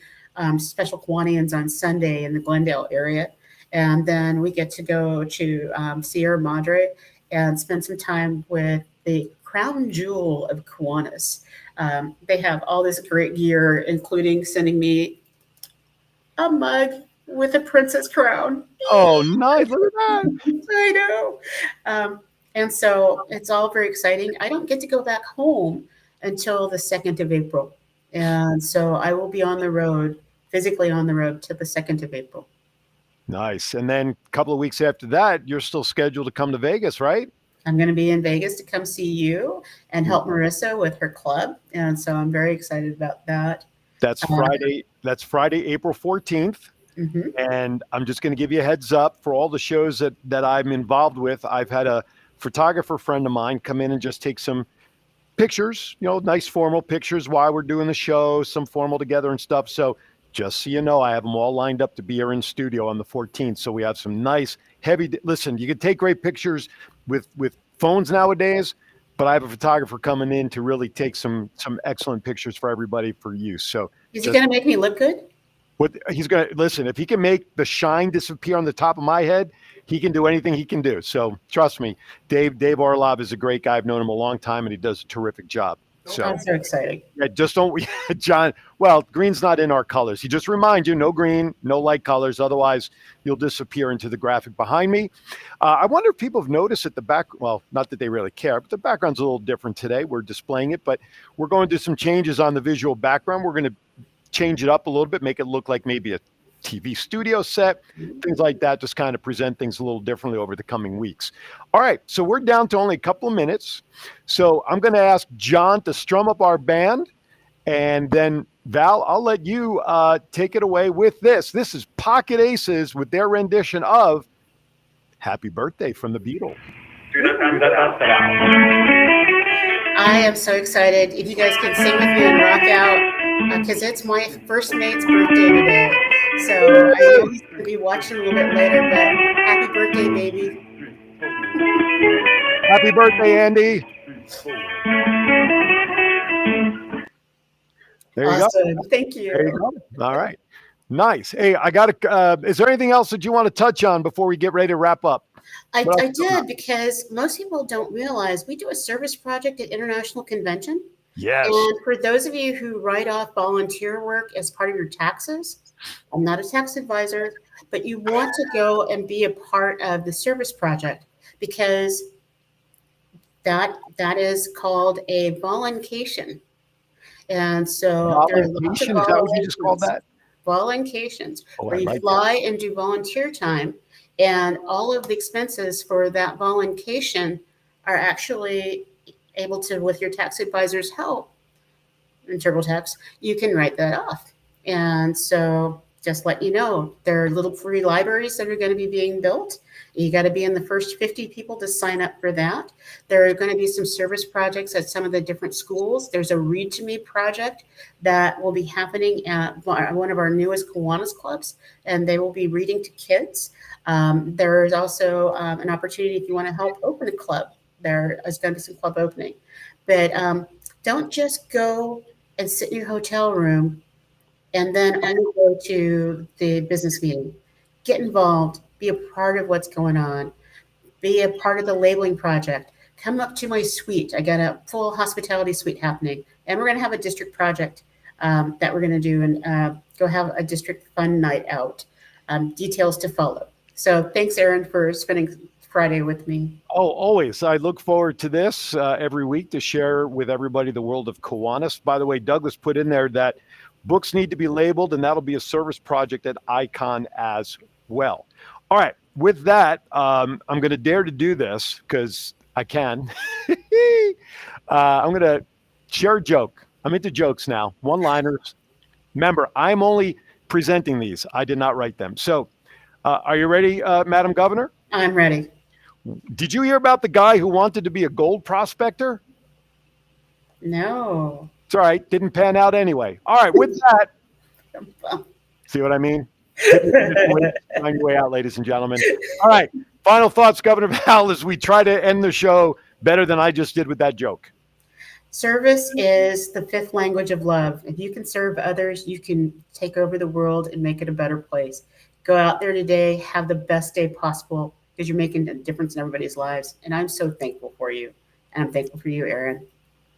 special Kiwanians on Sunday in the Glendale area, and then we get to go to Sierra Madre and spend some time with the crown jewel of Kiwanis. They have all this great gear, including sending me a mug with a princess crown. Oh, nice. Look at that. I know. And so it's all very exciting. I don't get to go back home until the 2nd of April. And so I will be on the road, physically on the road, till the 2nd of April. Nice. And then a couple of weeks after that, you're still scheduled to come to Vegas, right? I'm going to be in Vegas to come see you and help Marissa with her club. And so I'm very excited about that. That's Friday. That's Friday, April 14th. Mm-hmm. And I'm just going to give you a heads up for all the shows that I'm involved with. I've had a photographer friend of mine come in and just take some pictures, nice formal pictures while we're doing the show, some formal together and stuff. So just so you know, I have them all lined up to be here in studio on the 14th. So we have some nice, heavy, listen, you can take great pictures with phones nowadays, but I have a photographer coming in to really take some excellent pictures for everybody for use. So is he going to make me look good? What he's going to listen, if he can make the shine disappear on the top of my head, he can do anything he can do. So trust me, Dave Orlov is a great guy. I've known him a long time, and he does a terrific job. So I'm so excited. Yeah, just don't, John. Well, green's not in our colors. He just reminds you, no green, no light colors. Otherwise, you'll disappear into the graphic behind me. I wonder if people have noticed at the back. Well, not that they really care, but the background's a little different today. We're displaying it, but we're going to do some changes on the visual background. We're going to change it up a little bit, make it look like maybe a TV studio set, things like that, just kind of present things a little differently over the coming weeks. All right, so we're down to only a couple of minutes. So I'm going to ask John to strum up our band, and then Val, I'll let you take it away with this. This is Pocket Aces with their rendition of Happy Birthday from the Beatles. I am so excited. If you guys can sing with me and rock out, because it's my first mate's birthday today. So I know he's going to be watching a little bit later, but happy birthday, baby. Happy birthday, Andy. There you awesome. go. Thank you. There you go. All right. Nice. Hey, I got to, is there anything else that you want to touch on before we get ready to wrap up? I did, because most people don't realize we do a service project at International Convention. Yes. And for those of you who write off volunteer work as part of your taxes, I'm not a tax advisor, but you want to go and be a part of the service project, because that is called a voluncation. And so there are lots of voluncation, is that what you just called that? Voluncations, where you like fly and do volunteer time, and all of the expenses for that voluncation are actually able to, with your tax advisor's help in TurboTax, you can write that off. And so just let you know, there are little free libraries that are going to be being built. You got to be in the first 50 people to sign up for that. There are going to be some service projects at some of the different schools. There's a Read to Me project that will be happening at one of our newest Kiwanis clubs, and they will be reading to kids. There is also an opportunity if you want to help open a club. There is going to be some club opening. But don't just go and sit in your hotel room and then only go to the business meeting. Get involved. Be a part of what's going on. Be a part of the labeling project. Come up to my suite. I got a full hospitality suite happening. And we're going to have a district project that we're going to do, and go have a district fun night out. Details to follow. So thanks, Aaron, for spending Friday with me. Oh, always. I look forward to this every week to share with everybody the world of Kiwanis. By the way, Douglas put in there that books need to be labeled, and that'll be a service project at Icon as well. All right. With that, I'm going to dare to do this because I can. I'm going to share a joke. I'm into jokes now. One-liners. Remember, I'm only presenting these. I did not write them. So are you ready, Madam Governor? I'm ready. Did you hear about the guy who wanted to be a gold prospector? No. It's all right. Didn't pan out anyway. All right. With that, see what I mean? Find your way out, ladies and gentlemen. All right. Final thoughts, Governor Val, as we try to end the show better than I just did with that joke. Service is the fifth language of love. If you can serve others, you can take over the world and make it a better place. Go out there today, have the best day possible, because you're making a difference in everybody's lives. And I'm so thankful for you. And I'm thankful for you, Aaron.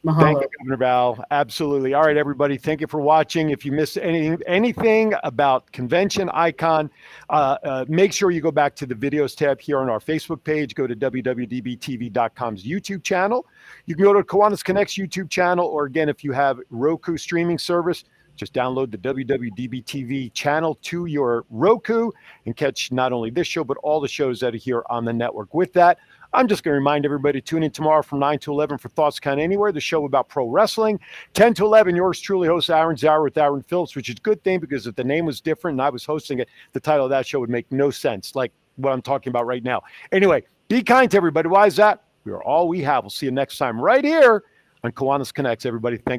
Mahalo. Thank you, Governor Val. Absolutely. All right, everybody. Thank you for watching. If you missed anything about Convention Icon, make sure you go back to the videos tab here on our Facebook page. Go to WWDBTV.com's YouTube channel. You can go to Kiwanis Connects YouTube channel, or again, if you have Roku streaming service, just download the WWDBTV channel to your Roku and catch not only this show, but all the shows that are here on the network. With that, I'm just going to remind everybody to tune in tomorrow from 9 to 11 for Thoughts Count Anywhere, the show about pro wrestling. 10 to 11, yours truly hosts Aaron's Hour with Aaron Phillips, which is a good thing, because if the name was different and I was hosting it, the title of that show would make no sense, like what I'm talking about right now. Anyway, be kind to everybody. Why is that? We are all we have. We'll see you next time right here on Kiwanis Connects, everybody. Thank you.